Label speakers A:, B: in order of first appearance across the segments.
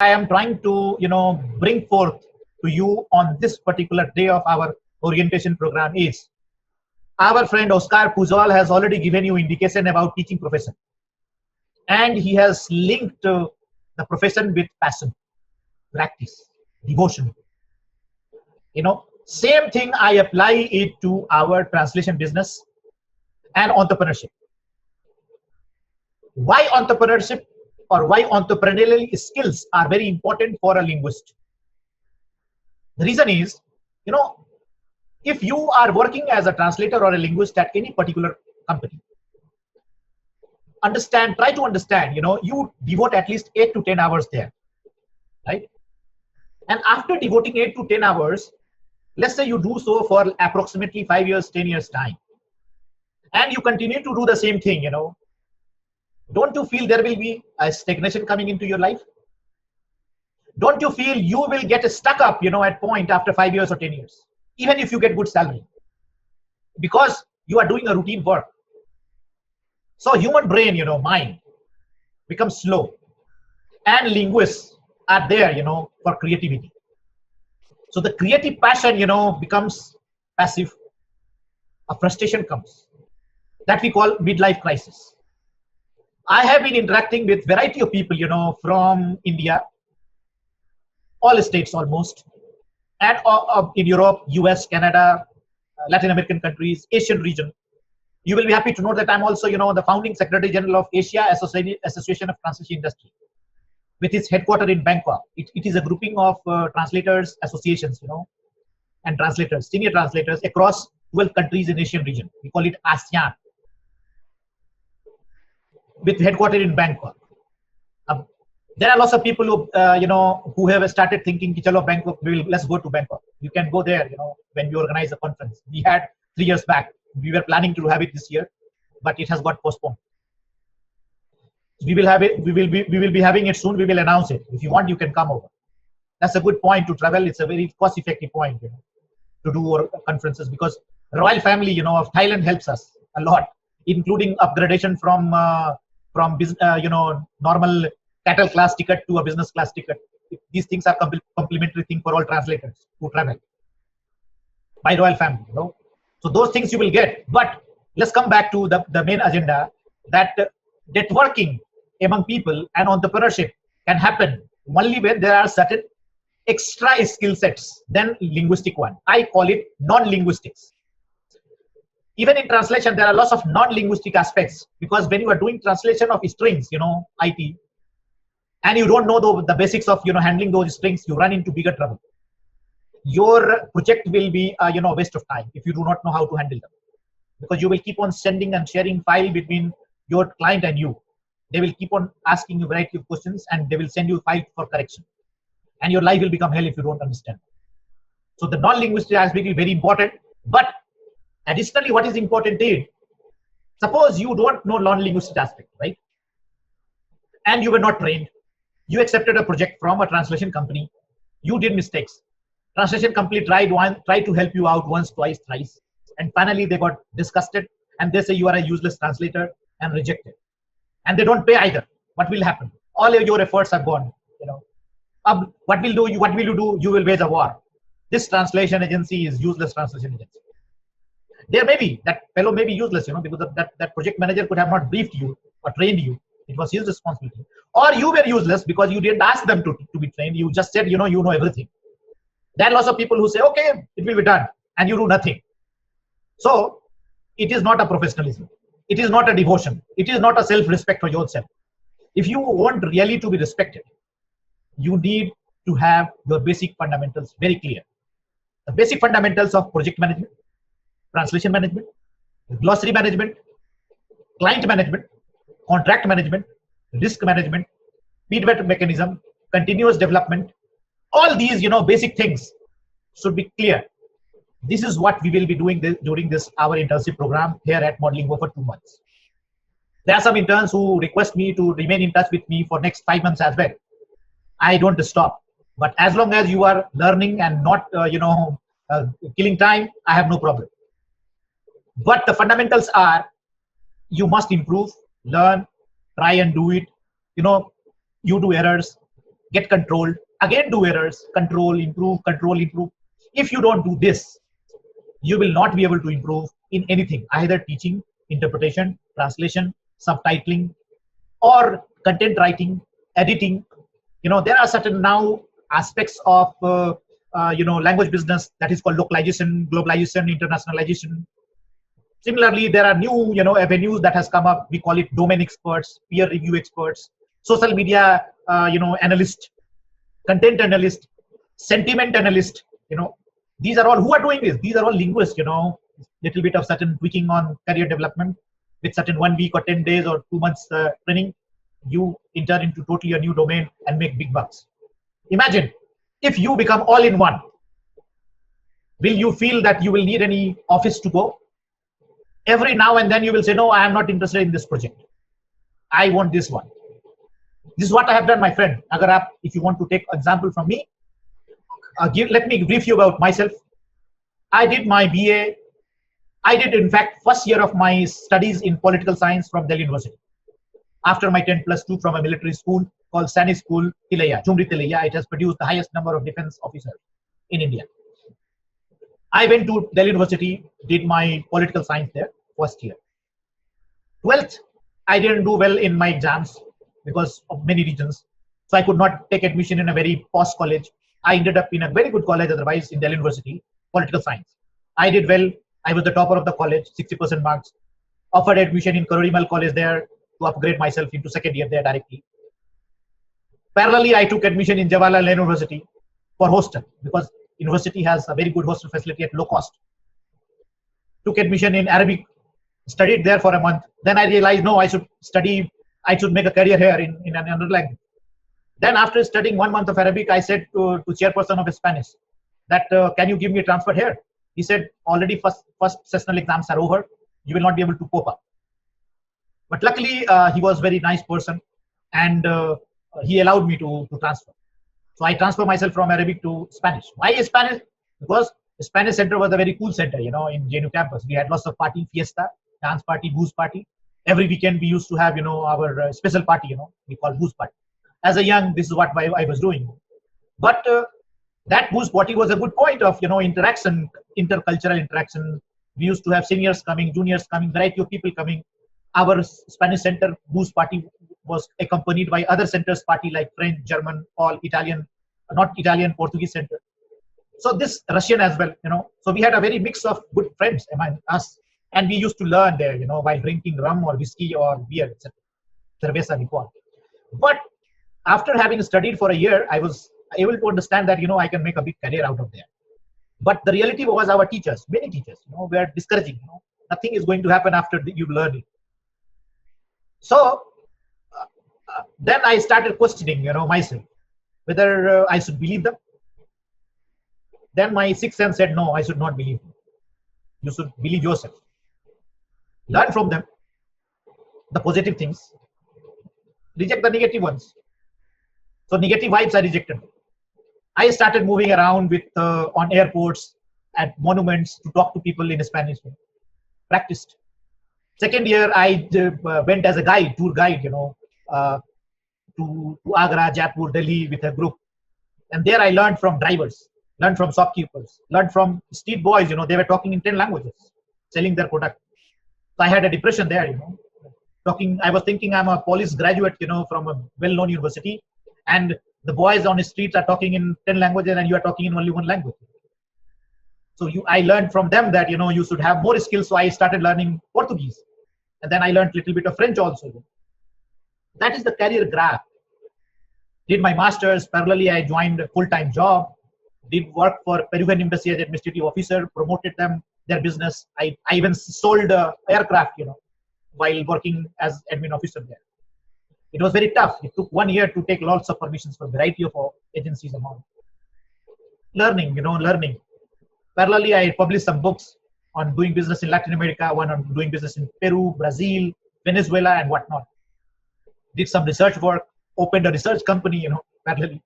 A: I am trying to, bring forth to you on this particular day of our orientation program is our friend Oscar Pujol has already given you indication about teaching profession, and he has linked the profession with passion, practice, devotion. Same thing I apply it to our translation business and entrepreneurship. Why entrepreneurship or why entrepreneurial skills are very important for a linguist? The reason is, if you are working as a translator or a linguist at any particular company, try to understand, you devote at least 8 to 10 hours there, right? And after devoting 8 to 10 hours, let's say you do so for approximately 5 years, 10 years time, and you continue to do the same thing, don't you feel there will be a stagnation coming into your life? Don't you feel you will get stuck up, at point after 5 years or 10 years, even if you get good salary, because you are doing a routine work. So human brain, mind becomes slow, and linguists are there, for creativity. So the creative passion, becomes passive. A frustration comes that we call midlife crisis. I have been interacting with variety of people, from India, all states almost, and in Europe, US, Canada, Latin American countries, Asian region. You will be happy to know that I'm also, the founding Secretary General of Asia Association of Translation Industry, with its headquarters in Bangkok. It is a grouping of translators associations, and translators, senior translators across 12 countries in Asian region. We call it ASEAN, with headquarters in Bangkok. There are lots of people who, who have started thinking, "Chalo Bangkok, let's go to Bangkok." You can go there, when we organize a conference. We had 3 years back. We were planning to have it this year, but it has got postponed. We will have it. We will be having it soon. We will announce it. If you want, you can come over. That's a good point to travel. It's a very cost-effective point, to do our conferences, because royal family, of Thailand helps us a lot, including upgradation from normal cattle class ticket to a business class ticket. These things are complementary thing for all translators who travel by royal family. So those things you will get. But let's come back to the main agenda, that networking among people and entrepreneurship can happen only when there are certain extra skill sets than linguistic one. I call it non-linguistics. Even in translation, there are lots of non-linguistic aspects, because when you are doing translation of strings, IT, and you don't know the basics of handling those strings, you run into bigger trouble. Your project will be a waste of time if you do not know how to handle them, because you will keep on sending and sharing file between your client and you. They will keep on asking you a variety of questions, and they will send you a file for correction, and your life will become hell if you don't understand. So the non-linguistic aspect is very important. But additionally, what is important is, suppose you don't know non-linguistic aspect, right? And you were not trained. You accepted a project from a translation company. You did mistakes. Translation company tried to help you out once, twice, thrice, and finally they got disgusted, and they say you are a useless translator and rejected. And they don't pay either. What will happen? All of your efforts are gone. What will you do? You will wage a war. This translation agency is useless translation agency. There may be, that fellow may be useless, because that project manager could have not briefed you or trained you. It was his responsibility. Or you were useless because you didn't ask them to be trained. You just said, you know everything. There are lots of people who say, okay, it will be done, and you do nothing. So it is not a professionalism. It is not a devotion. It is not a self-respect for yourself. If you want really to be respected, you need to have your basic fundamentals very clear. The basic fundamentals of project management, translation management, glossary management, client management, contract management, risk management, feedback mechanism, continuous development. All these, basic things should be clear. This is what we will be doing during our internship program here at Modlingua for 2 months. There are some interns who request me to remain in touch with me for next 5 months as well. I don't stop. But as long as you are learning and not, killing time, I have no problem. But the fundamentals are, you must improve, learn, try and do it. You do errors, get controlled, again do errors, control, improve, control, improve. If you don't do this, you will not be able to improve in anything, either teaching, interpretation, translation, subtitling, or content writing, editing. There are certain now aspects of language business that is called localization, globalization, internationalization. Similarly, there are new avenues that has come up. We call it domain experts, peer review experts, social media analyst, content analyst, sentiment analyst. These are all who are doing this. These are all linguists. Little bit of certain tweaking on career development with certain 1 week or 10 days or 2 months training. You enter into totally a new domain and make big bucks. Imagine if you become all in one. Will you feel that you will need any office to go? Every now and then you will say, no, I am not interested in this project. I want this one. This is what I have done, my friend. If you want to take example from me, let me brief you about myself. I did my BA. I did, in fact, first year of my studies in political science from Delhi University. After my 10+2 from a military school called Sani School, Tilaiya, Jumri Tilaiya, it has produced the highest number of defense officers in India. I went to Delhi University, did my political science there, first year. 12th, I didn't do well in my exams because of many reasons. So I could not take admission in a very posh college. I ended up in a very good college otherwise in Delhi University, political science. I did well. I was the topper of the college, 60% marks. Offered admission in Karorimal College there to upgrade myself into second year there directly. Parallelly, I took admission in Jawaharlal University for hostel because university has a very good hostel facility at low cost. Took admission in Arabic, studied there for a month. Then I realized, no, I should make a career here in another language. Then after studying 1 month of Arabic, I said to chairperson of Spanish that, can you give me a transfer here? He said, already first sessional exams are over. You will not be able to cope up. But luckily, he was a very nice person and he allowed me to transfer. So I transferred myself from Arabic to Spanish. Why Spanish? Because the Spanish center was a very cool center, in JNU campus. We had lots of party, fiesta, dance party, booze party. Every weekend we used to have, our special party, we call booze party. As a young, this is what I was doing. But that booze party was a good point of, interaction, intercultural interaction. We used to have seniors coming, juniors coming, variety of people coming. Our Spanish center booze party was accompanied by other centers party like French, German, all Italian, not Italian, Portuguese center. So this Russian as well, So we had a very mix of good friends among us. And we used to learn there, while drinking rum or whiskey or beer, etc. Cerveza we call. But after having studied for a year, I was able to understand that, I can make a big career out of there. But the reality was our teachers, many teachers, were discouraging. Nothing is going to happen after you learn it. So then I started questioning, myself, whether I should believe them. Then my sixth sense said, no, I should not believe them. You should believe yourself. Learn from them, the positive things. Reject the negative ones. So negative vibes I rejected. I started moving around with on airports, at monuments to talk to people in Spanish. Practiced. Second year, I went as a guide, tour guide, to Agra, Jaipur, Delhi with a group. And there I learned from drivers, learned from shopkeepers, learned from street boys, they were talking in 10 languages, selling their product. So I had a depression there, I was thinking I'm a police graduate, from a well-known university. And the boys on the streets are talking in 10 languages and you are talking in only one language. So I learned from them that, you should have more skills. So I started learning Portuguese. And then I learned a little bit of French also. That is the career graph. Did my master's. Parallelly, I joined a full-time job. Did work for Peruvian embassy as administrative officer. Promoted them, their business. I even sold aircraft, while working as admin officer there. It was very tough. It took 1 year to take lots of permissions from a variety of agencies and all. Learning, learning. Parallelly, I published some books on doing business in Latin America, one on doing business in Peru, Brazil, Venezuela, and whatnot. Did some research work, opened a research company, parallelly.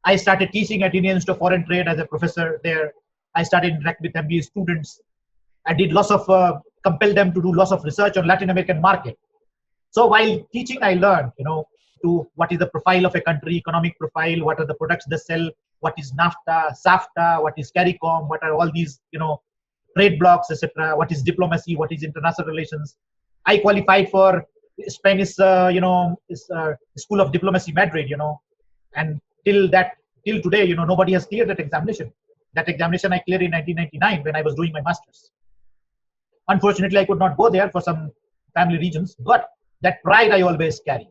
A: I started teaching at Indian Institute of Foreign Trade as a professor there. I started interacting with MBA students. I did lots of, compelled them to do lots of research on Latin American market. So while teaching, I learned, to to what is the profile of a country, economic profile, what are the products they sell, what is NAFTA, SAFTA, what is CARICOM, what are all these, trade blocks, etc. What is diplomacy, what is international relations. I qualified for Spanish, School of Diplomacy, Madrid, and till today, nobody has cleared that examination. That examination I cleared in 1999 when I was doing my master's. Unfortunately, I could not go there for some family reasons, but that pride I always carry,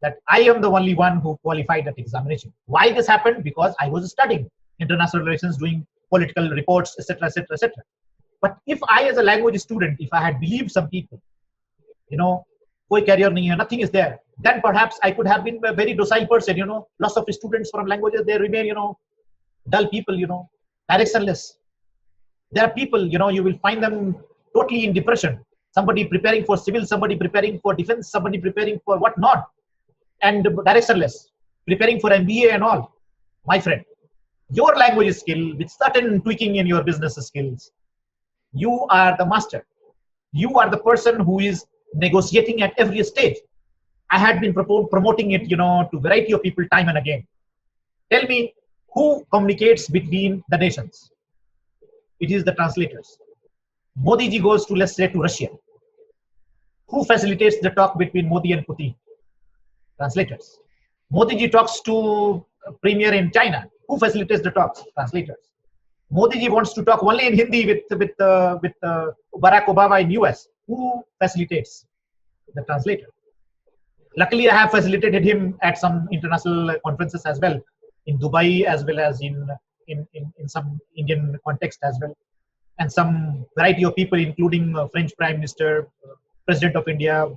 A: that I am the only one who qualified that examination. Why this happened? Because I was studying international relations, doing political reports, etc., etc., etc. But if I, as a language student, if I had believed some people, koi career nahi hai, nothing is there, then perhaps I could have been a very docile person. Lots of students from languages, they remain, dull people, directionless. There are people, you will find them totally in depression. Somebody preparing for civil, somebody preparing for defense, somebody preparing for what not, and directionless, preparing for MBA and all. My friend, your language skill with certain tweaking in your business skills, you are the master. You are the person who is negotiating at every stage. I had been promoting it, to variety of people time and again. Tell me, who communicates between the nations? It is the translators. Modi ji goes to, let's say, to Russia. Who facilitates the talk between Modi and Putin? Translators. Modi ji talks to premier in China. Who facilitates the talks? Translators. Modi ji wants to talk only in Hindi with Barack Obama in US. Who facilitates? The translator. Luckily, I have facilitated him at some international conferences as well, in Dubai as well as in some Indian context as well, and some variety of people, including French Prime Minister, President of India,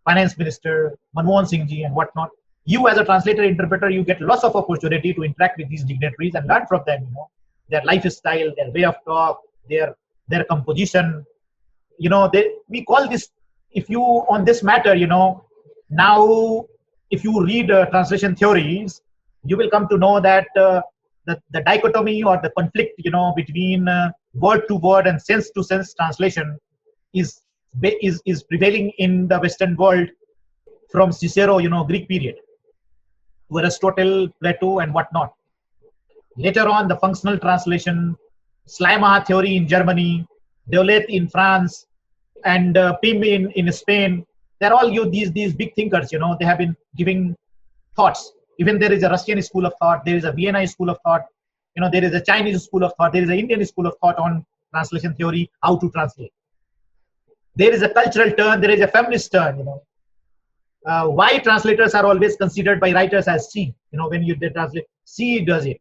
A: Finance Minister, Manmohan Singh ji, and whatnot. You, as a translator, interpreter, you get lots of opportunity to interact with these dignitaries and learn from them. Their lifestyle, their way of talk, their composition. We call this. If you on this matter, now if you read translation theories, you will come to know that the dichotomy or the conflict, between word to word and sense to sense translation is prevailing in the Western world from Cicero, Greek period, to Aristotle, Plato, and whatnot. Later on, the functional translation, Schleiermacher theory in Germany, Deulet in France, and Pym in Spain. They're all these big thinkers. They have been giving thoughts. Even there is a Russian school of thought, there is a Vienna school of thought, there is a Chinese school of thought, there is an Indian school of thought on translation theory, how to translate. There is a cultural turn, there is a feminist turn. Why translators are always considered by writers as C? When you translate, C does it.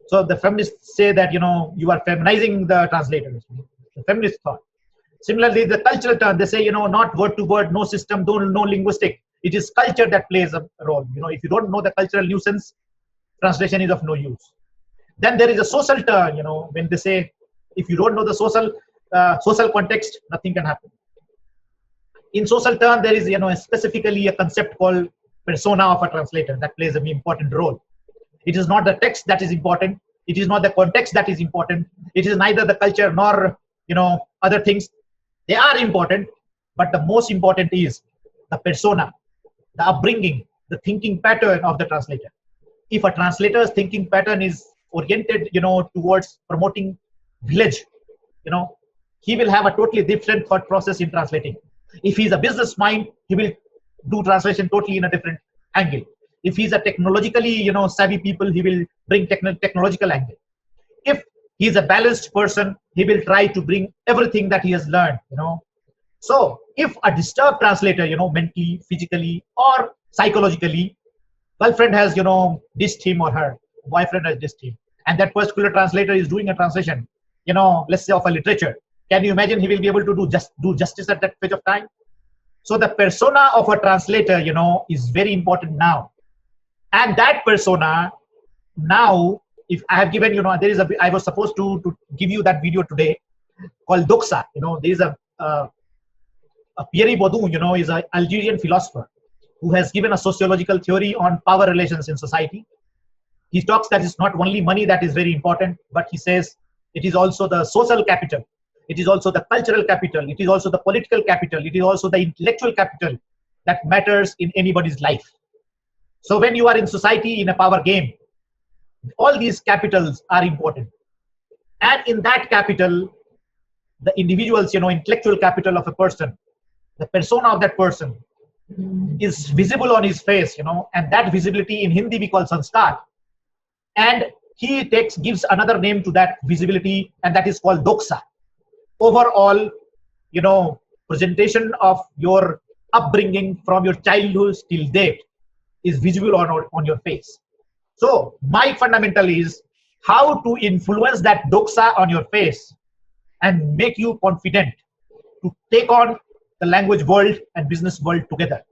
A: So the feminists say that you are feminizing the translators. The feminist thought. Similarly, the cultural turn, they say not word to word, no system, no linguistic. It is culture that plays a role. If you don't know the cultural nuisance, translation is of no use. Then there is a social turn. When they say if you don't know the social context, nothing can happen. In social turn, there is specifically a concept called persona of a translator that plays an important role. It is not the text that is important. It is not the context that is important. It is neither the culture nor other things. They are important, but the most important is the persona, the upbringing, the thinking pattern of the translator. If a translator's thinking pattern is oriented, towards promoting village, he will have a totally different thought process in translating. If he's a business mind, he will do translation totally in a different angle. If he's a technologically, savvy people, he will bring technological angle. If he's a balanced person, he will try to bring everything that he has learned, So if a disturbed translator, mentally, physically, or psychologically, girlfriend has, dissed him or her, boyfriend has dissed him, and that particular translator is doing a translation, let's say of a literature. Can you imagine he will be able to do justice at that phase of time? So the persona of a translator, is very important now. And that persona now, if I have given, I was supposed to give you that video today called Doxa. There is a Pierre Bourdieu, is an Algerian philosopher who has given a sociological theory on power relations in society. He talks that it's not only money that is very important, but he says it is also the social capital. It is also the cultural capital. It is also the political capital. It is also the intellectual capital that matters in anybody's life. So when you are in society in a power game, all these capitals are important. And in that capital, the individuals, intellectual capital of a person, the persona of that person is visible on his face, and that visibility in Hindi we call sanskar. And he gives another name to that visibility, and that is called Doxa. Overall, presentation of your upbringing from your childhood till date is visible on your face. So my fundamental is how to influence that Doxa on your face and make you confident to take on the language world and business world together.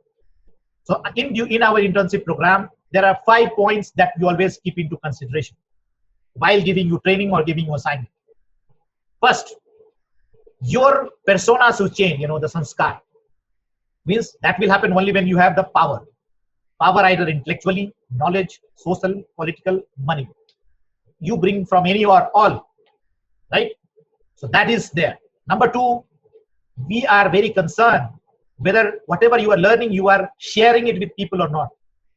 A: So in our internship program, there are 5 points that you always keep into consideration while giving you training or giving you assignment. First, your persona should change, the sanskar. Means that will happen only when you have the power. Power either intellectually, knowledge, social, political, money. You bring from any or all, right? So that is there. Number 2, we are very concerned whether whatever you are learning, you are sharing it with people or not.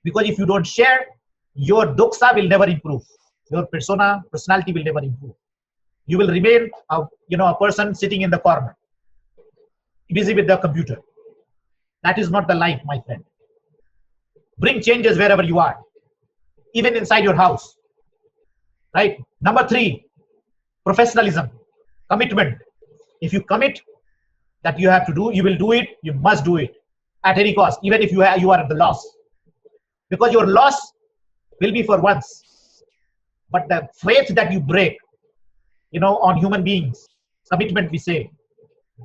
A: Because if you don't share, your doxa will never improve. Your personality will never improve. You will remain a person sitting in the corner, busy with the computer. That is not the life, my friend. Bring changes wherever you are, even inside your house, right? Number 3, professionalism, commitment. If you commit that you have to do, you will do it. You must do it at any cost, even if you are at the loss, because your loss will be for once. But the faith that you break, on human beings, commitment we say,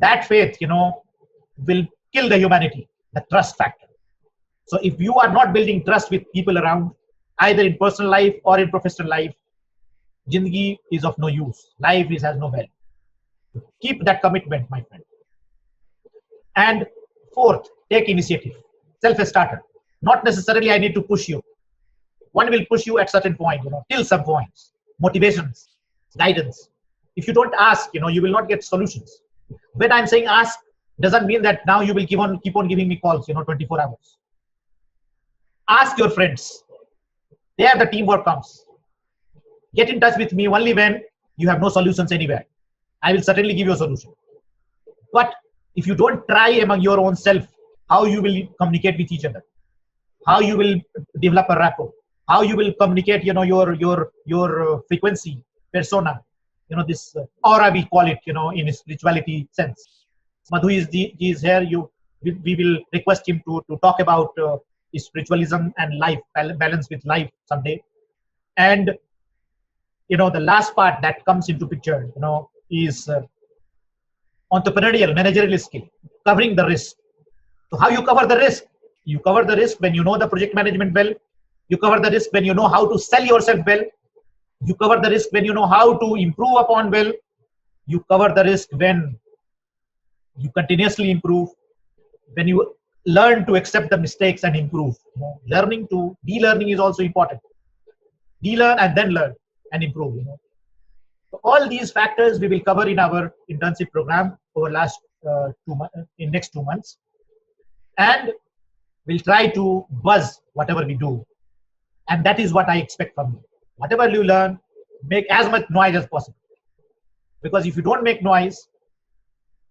A: that faith, will kill the humanity, the trust factor. So if you are not building trust with people around, either in personal life or in professional life, Jindagi is of no use. Life has no value. Keep that commitment, my friend. And 4th, take initiative. Self-starter. Not necessarily I need to push you. One will push you at certain point, till some points. Motivations, guidance. If you don't ask, you will not get solutions. When I'm saying ask, doesn't mean that now you will keep on giving me calls, 24 hours. Ask your friends. There the teamwork comes. Get in touch with me only when you have no solutions anywhere. I will certainly give you a solution. But if you don't try among your own self, how you will communicate with each other? How you will develop a rapport? How you will communicate, your frequency, persona, this aura we call it, in a spirituality sense. Madhu is here. We will request him to talk about spiritualism and life, balance with life someday. And the last part that comes into picture, is entrepreneurial, managerial skill, covering the risk. So how you cover the risk? You cover the risk when you know the project management well. You cover the risk when you know how to sell yourself well. You cover the risk when you know how to improve upon well. You cover the risk when you continuously improve, when you learn to accept the mistakes and improve. De-learning is also important. De-learn and then learn and improve. So all these factors we will cover in our internship program over next 2 months, and we'll try to buzz whatever we do. And that is what I expect from you. Whatever you learn, make as much noise as possible. Because if you don't make noise,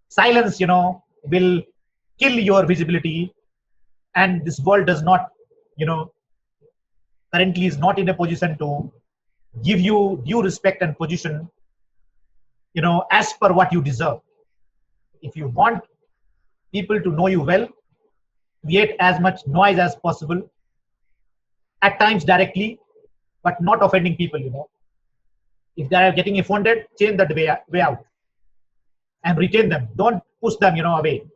A: silence, will kill your visibility. And this world does not, currently is not in a position to give you due respect and position, as per what you deserve. If you want people to know you well, create as much noise as possible, at times directly, but not offending people, If they are getting offended, change that way out and retain them. Don't push them, away.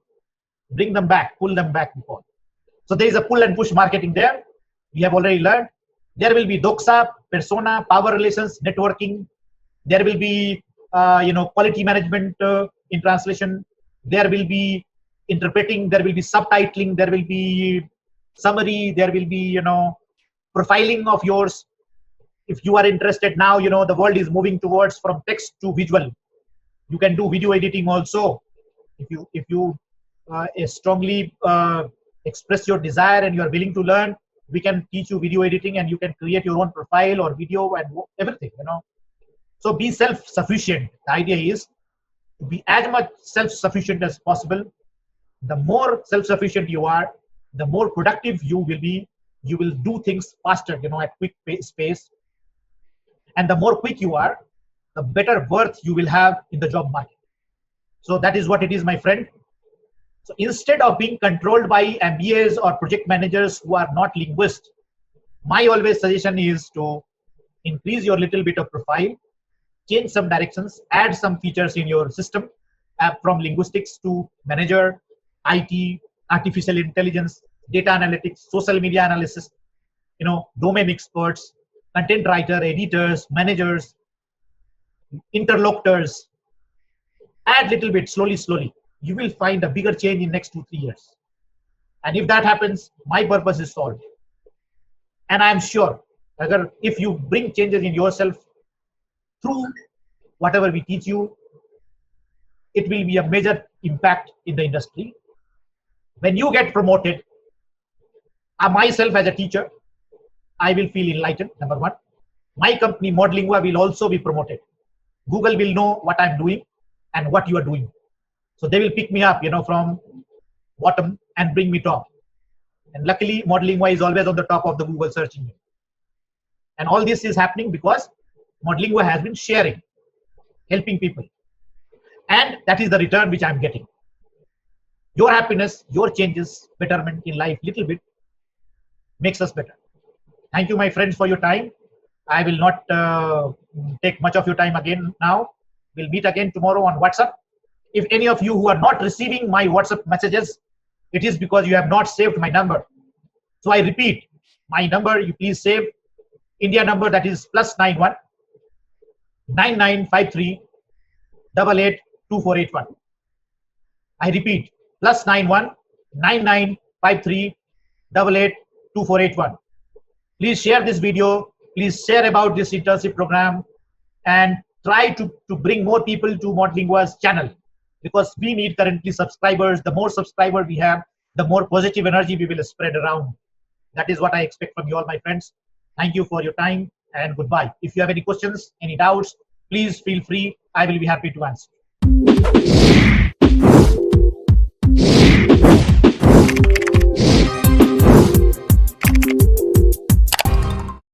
A: Bring them back, pull them back before. So there is a pull and push marketing there. We have already learned. There will be doxa, persona, power relations, networking. There will be, quality management in translation. There will be interpreting. There will be subtitling. There will be summary. There will be, profiling of yours. If you are interested now, the world is moving towards from text to visual. You can do video editing also. If you strongly express your desire and you are willing to learn, we can teach you video editing and you can create your own profile or video and everything, So be self-sufficient. The idea is to be as much self-sufficient as possible. The more self-sufficient you are, the more productive you will be. You will do things faster, at quick pace. And the more quick you are, the better worth you will have in the job market. So that is what it is, my friend. So instead of being controlled by MBAs or project managers who are not linguists, my always suggestion is to increase your little bit of profile, change some directions, add some features in your system, from linguistics to manager, IT, artificial intelligence, data analytics, social media analysis, domain experts, content writer, editors, managers, interlocutors. Add little bit, slowly. You will find a bigger change in next 2-3 years. And if that happens, my purpose is solved. And I am sure if you bring changes in yourself through whatever we teach you, it will be a major impact in the industry. When you get promoted, myself as a teacher, I will feel enlightened, number one. My company, Modlingua, will also be promoted. Google will know what I'm doing and what you are doing. So they will pick me up, from bottom and bring me top. And luckily, Modlingua is always on the top of the Google search engine. And all this is happening because Modlingua has been sharing, helping people. And that is the return which I'm getting. Your happiness, your changes, betterment in life, little bit, makes us better. Thank you, my friends, for your time. I will not take much of your time again now. We'll meet again tomorrow on WhatsApp. If any of you who are not receiving my WhatsApp messages, it is because you have not saved my number. So I repeat, my number, you please save. India number, that is +91 9953 882481. I repeat, +91 9953 882481. Please share this video. Please share about this internship program and try to bring more people to Modlingua's channel, because we need currently subscribers. The more subscribers we have, the more positive energy we will spread around. That is what I expect from you all, my friends. Thank you for your time and goodbye. If you have any questions, any doubts, please feel free. I will be happy to answer.